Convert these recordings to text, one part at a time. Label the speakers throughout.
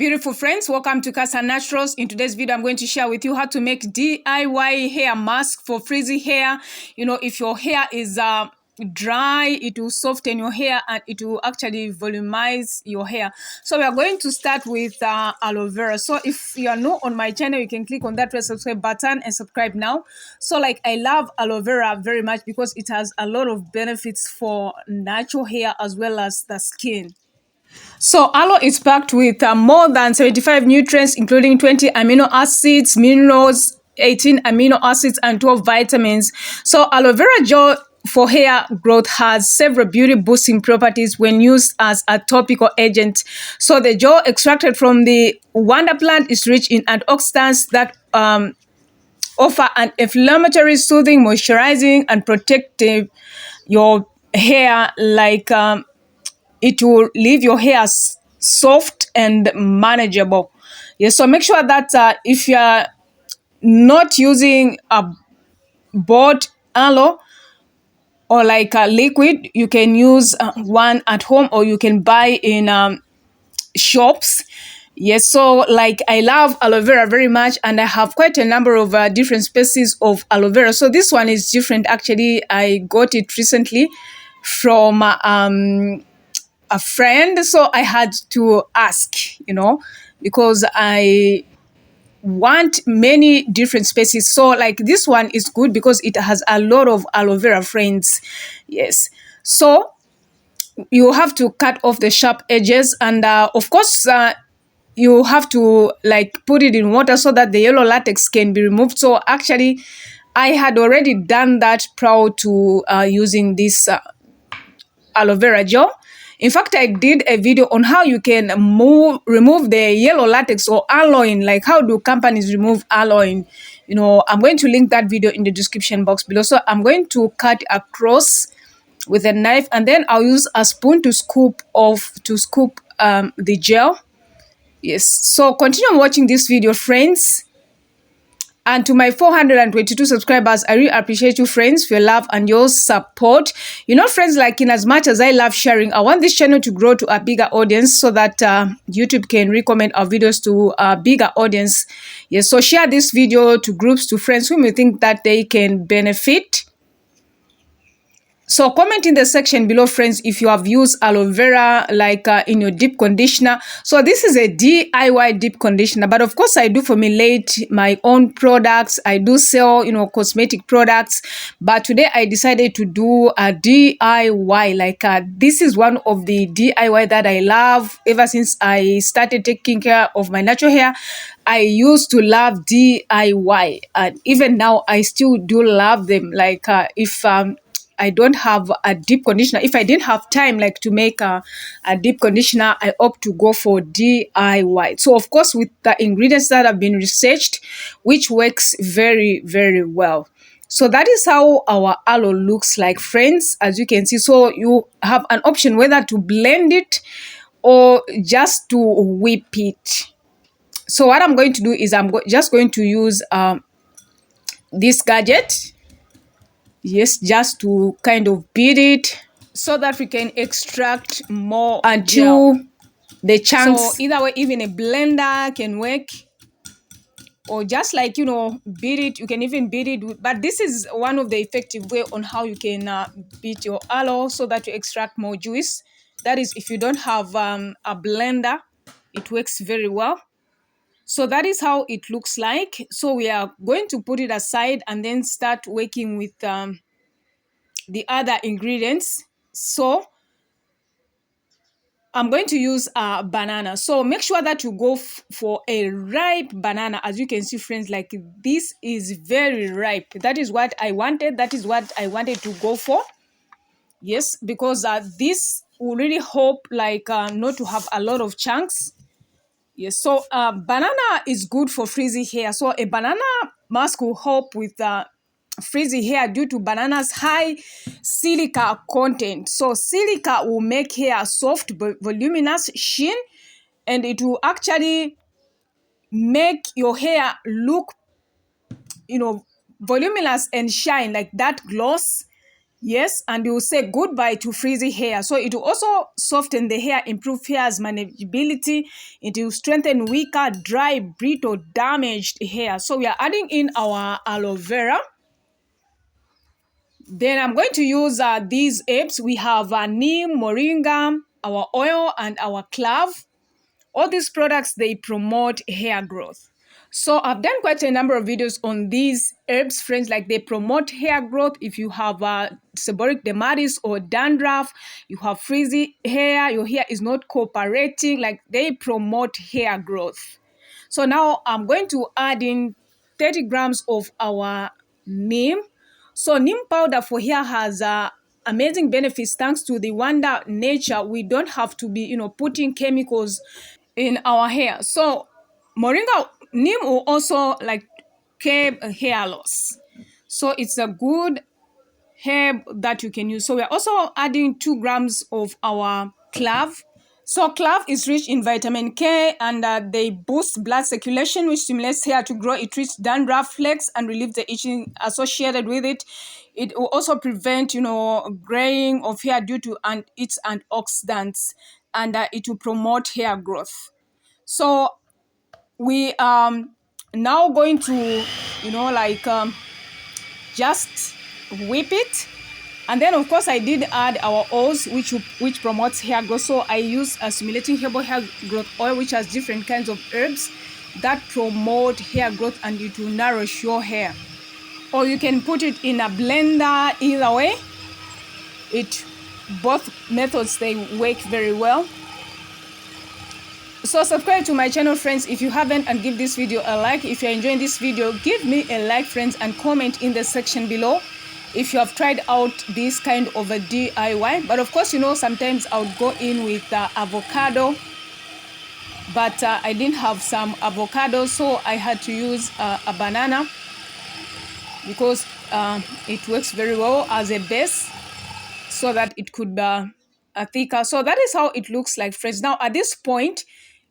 Speaker 1: beautiful friends, welcome to Cassia Naturals. In today's video, I'm going to share with you how to make DIY hair mask for frizzy hair. If your hair is dry, it will soften your hair and it will actually volumize your hair. So we are going to start with aloe vera. So if you are new on my channel, you can click on that red subscribe button and subscribe now. So I love aloe vera very much because it has a lot of benefits for natural hair as well as the skin. So aloe is packed with more than 75 nutrients, including 20 amino acids, minerals, 18 amino acids, and 12 vitamins. So aloe vera gel for hair growth has several beauty boosting properties when used as a topical agent. So the gel extracted from the wonder plant is rich in antioxidants that offer an inflammatory, soothing, moisturizing, and protective your hair it will leave your hair soft and manageable. Yes, so make sure that if you are not using a bought aloe or a liquid, you can use one at home or you can buy in shops. Yes, so I love aloe vera very much, and I have quite a number of different species of aloe vera. So this one is different. Actually, I got it recently from a friend, so I had to ask, because I want many different species. So this one is good because it has a lot of aloe vera friends. Yes, so you have to cut off the sharp edges, and of course you have to put it in water so that the yellow latex can be removed. So actually I had already done that prior to using this aloe vera gel. In fact, I did a video on how you can remove the yellow latex or alloying, how do companies remove alloying. I'm going to link that video in the description box below. So I'm going to cut across with a knife, and then I'll use a spoon to scoop the gel. Yes, so continue watching this video, friends. And to my 422 subscribers, I really appreciate you, friends, for your love and your support. Friends, in as much as I love sharing, I want this channel to grow to a bigger audience so that YouTube can recommend our videos to a bigger audience. Yes, so share this video to groups, to friends whom you think that they can benefit. So comment in the section below, friends, if you have used aloe vera in your deep conditioner. So this is a DIY deep conditioner, but of course I do formulate my own products. I do sell, cosmetic products, but today I decided to do a DIY. This is one of the DIY that I love. Ever since I started taking care of my natural hair, I used to love DIY, and even now I still do love them. If I don't have a deep conditioner, if I didn't have time to make a deep conditioner, I opt to go for DIY. So of course with the ingredients that have been researched, which works very, very well. So that is how our aloe looks like, friends, as you can see. So you have an option whether to blend it or just to whip it. So what I'm going to do is I'm just going to use this gadget. Yes, just to kind of beat it so that we can extract more until the chunks. So either way, even a blender can work, or just beat it. You can even beat it, but this is one of the effective way on how you can beat your aloe so that you extract more juice. That is, if you don't have a blender, it works very well. So that is how it looks like. So we are going to put it aside and then start working with the other ingredients. So I'm going to use a banana. So make sure that you go for a ripe banana. As you can see, friends, this is very ripe. That is what I wanted. That is what I wanted to go for. Yes, because this will really help not to have a lot of chunks. Yes, so banana is good for frizzy hair. So a banana mask will help with frizzy hair due to banana's high silica content. So silica will make hair soft, voluminous, sheen, and it will actually make your hair look, voluminous and shine, like that gloss. Yes, and you will say goodbye to frizzy hair. So it will also soften the hair, improve hair's manageability. It will strengthen weaker, dry, brittle, damaged hair. So we are adding in our aloe vera. Then I'm going to use these herbs. We have neem, moringa, our oil, and our clove. All these products, they promote hair growth. So I've done quite a number of videos on these herbs, friends. Like, they promote hair growth. If you have seborrheic dermatitis or dandruff, you have frizzy hair, your hair is not cooperating, like, they promote hair growth. So now I'm going to add in 30 grams of our neem. So neem powder for hair has amazing benefits thanks to the wonder nature. We don't have to be, putting chemicals in our hair. So moringa neem will also like curb hair loss. So it's a good herb that you can use. So we're also adding 2 grams of our clove. So clove is rich in vitamin K, and they boost blood circulation, which stimulates hair to grow. It treats dandruff, flex, and relieves the itching associated with it. It will also prevent, graying of hair due to its antioxidants, and it will promote hair growth. So we now going to, just whip it. And then, of course, I did add our oils, which promotes hair growth. So I use a stimulating herbal hair growth oil, which has different kinds of herbs that promote hair growth, and it will nourish your hair. Or you can put it in a blender. Either way, both methods, they work very well. So subscribe to my channel, friends, if you haven't, and give this video a like. If you're enjoying this video, give me a like, friends, and comment in the section below if you have tried out this kind of a DIY. But of course, sometimes I would go in with avocado, but I didn't have some avocado, so I had to use a banana because it works very well as a base, so that it could be thicker. So that is how it looks like, friends. Now at this point,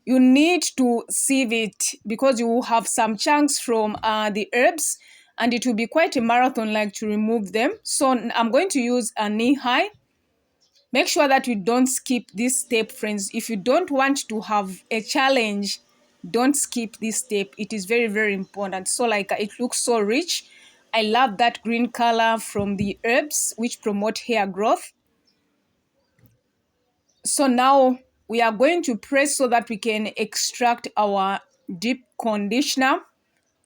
Speaker 1: you need to sieve it because you will have some chunks from the herbs, and it will be quite a marathon like to remove them. So I'm going to use a knee high. Make sure that you don't skip this step, friends. If you don't want to have a challenge, don't skip this step. It is very, very important. So like, it looks so rich. I love that green color from the herbs, which promote hair growth. So now we are going to press so that we can extract our deep conditioner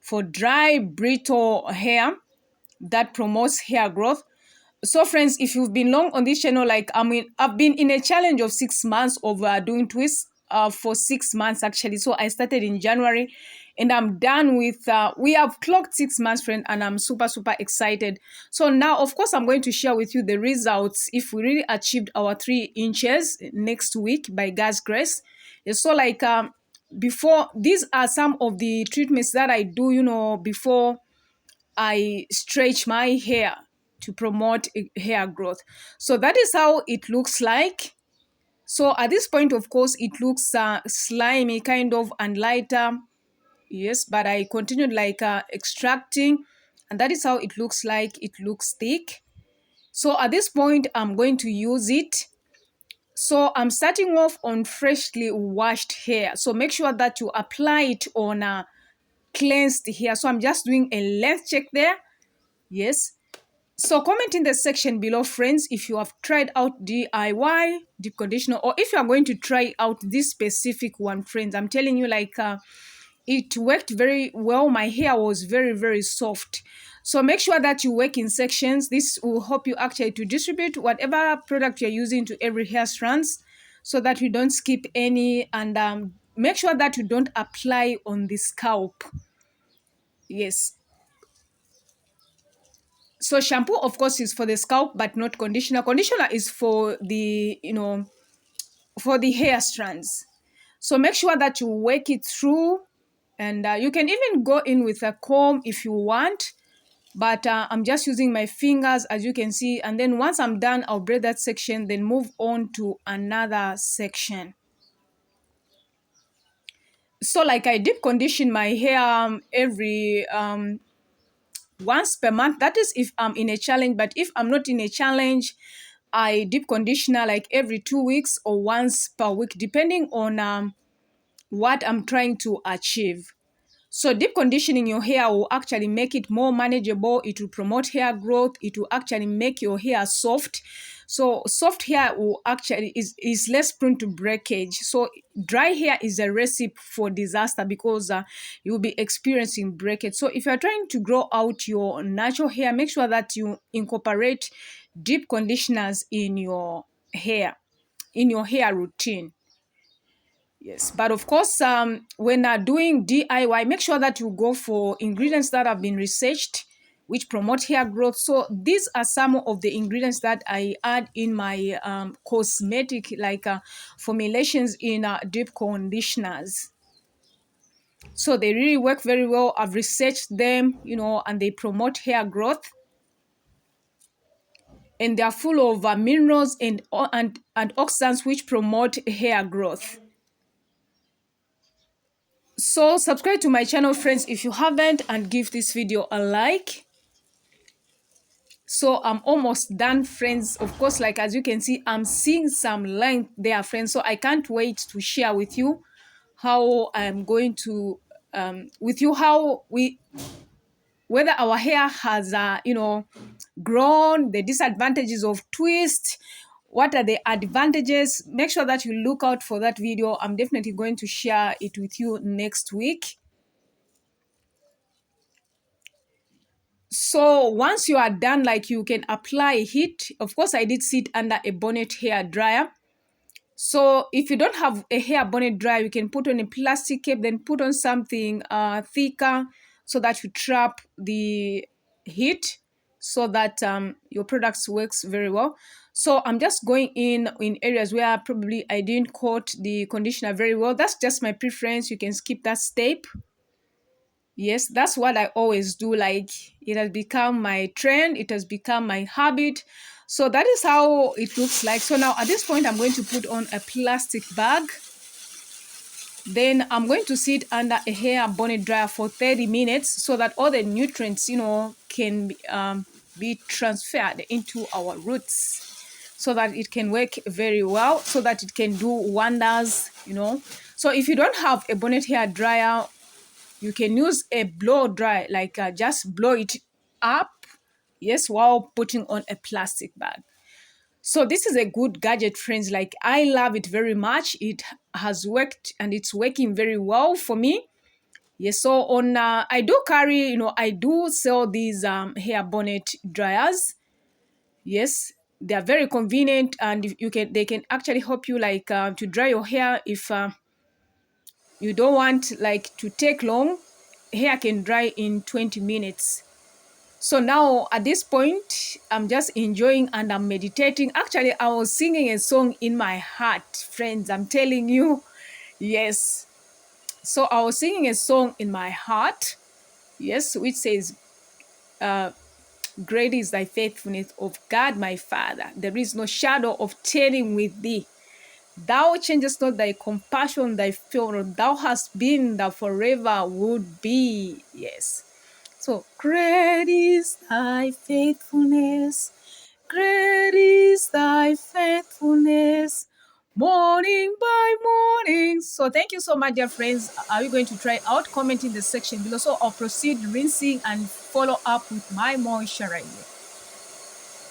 Speaker 1: for dry, brittle hair that promotes hair growth. So friends, if you've been long on this channel, like, I've been in a challenge of 6 months of doing twists for 6 months actually. So I started in January, and I'm done with we have clocked 6 months, friend, and I'm super, super excited. So now, of course, I'm going to share with you the results if we really achieved our 3 inches next week by God's grace. So like, before, these are some of the treatments that I do, before I stretch my hair to promote hair growth. So that is how it looks like. So at this point, of course, it looks slimy kind of and lighter. Yes, but I continued like extracting, and that is how it looks like. It looks thick. So at this point, I'm going to use it. So I'm starting off on freshly washed hair. So make sure that you apply it on cleansed hair. So I'm just doing a length check there. Yes. So comment in the section below, friends, if you have tried out DIY, deep conditioner, or if you are going to try out this specific one, friends. I'm telling you, like, it worked very well. My hair was very, very soft. So make sure that you work in sections. This will help you actually to distribute whatever product you're using to every hair strands, so that you don't skip any, and make sure that you don't apply on the scalp. Yes. So shampoo, of course, is for the scalp, but not conditioner. Conditioner is for the, for the hair strands. So make sure that you work it through, and you can even go in with a comb if you want. But I'm just using my fingers, as you can see. And then once I'm done, I'll braid that section, then move on to another section. So like, I deep condition my hair every once per month. That is if I'm in a challenge. But if I'm not in a challenge, I deep conditioner like every 2 weeks or once per week, depending on what I'm trying to achieve. So deep conditioning your hair will actually make it more manageable. It will promote hair growth. It will actually make your hair soft. So soft hair will actually is less prone to breakage. So dry hair is a recipe for disaster because you'll be experiencing breakage. So if you're trying to grow out your natural hair, make sure that you incorporate deep conditioners in your hair routine. Yes, but of course, when doing DIY, make sure that you go for ingredients that have been researched, which promote hair growth. So these are some of the ingredients that I add in my cosmetic, like formulations in deep conditioners. So they really work very well. I've researched them, and they promote hair growth. And they are full of minerals and antioxidants which promote hair growth. So subscribe to my channel, friends, if you haven't, and give this video a like. So I'm almost done, friends. Of course, like as you can see, I'm seeing some length there, friends. So I can't wait to share with you how I'm going to with you how we whether our hair has grown, the disadvantages of twist, what are the advantages. Make sure that you look out for that video. I'm definitely going to share it with you next week. So once you are done, like you can apply heat. Of course, I did sit under a bonnet hair dryer. So if you don't have a hair bonnet dryer, you can put on a plastic cape, then put on something thicker so that you trap the heat so that your products works very well. So I'm just going in areas where probably I didn't coat the conditioner very well. That's just my preference. You can skip that step. Yes, that's what I always do. Like it has become my trend, it has become my habit. So that is how it looks like. So now at this point, I'm going to put on a plastic bag. Then I'm going to sit under a hair bonnet dryer for 30 minutes so that all the nutrients, can be transferred into our roots so that it can work very well, so that it can do wonders. So if you don't have a bonnet hair dryer, you can use a blow dry, like just blow it up, yes, while putting on a plastic bag. So this is a good gadget, friends. Like I love it very much. It has worked and it's working very well for me. Yes, so on I do carry, I do sell these hair bonnet dryers. Yes, they are very convenient, and they can actually help you like to dry your hair if you don't want like to take long. Hair can dry in 20 minutes. So now at this point, I'm just enjoying and I'm meditating. Actually, I was singing a song in my heart, friends. I'm telling you. Yes. So I was singing a song in my heart. Yes, which says, great is thy faithfulness, of God my Father. There is no shadow of turning with thee. Thou changest not thy compassion, thy favor. Thou hast been, thou forever would be. Yes. So, great is thy faithfulness. Great is thy faithfulness. Morning by morning. So, thank you so much, dear friends. Are you going to try out? Comment in the section below. So, I'll proceed rinsing and follow up with my moisturizer.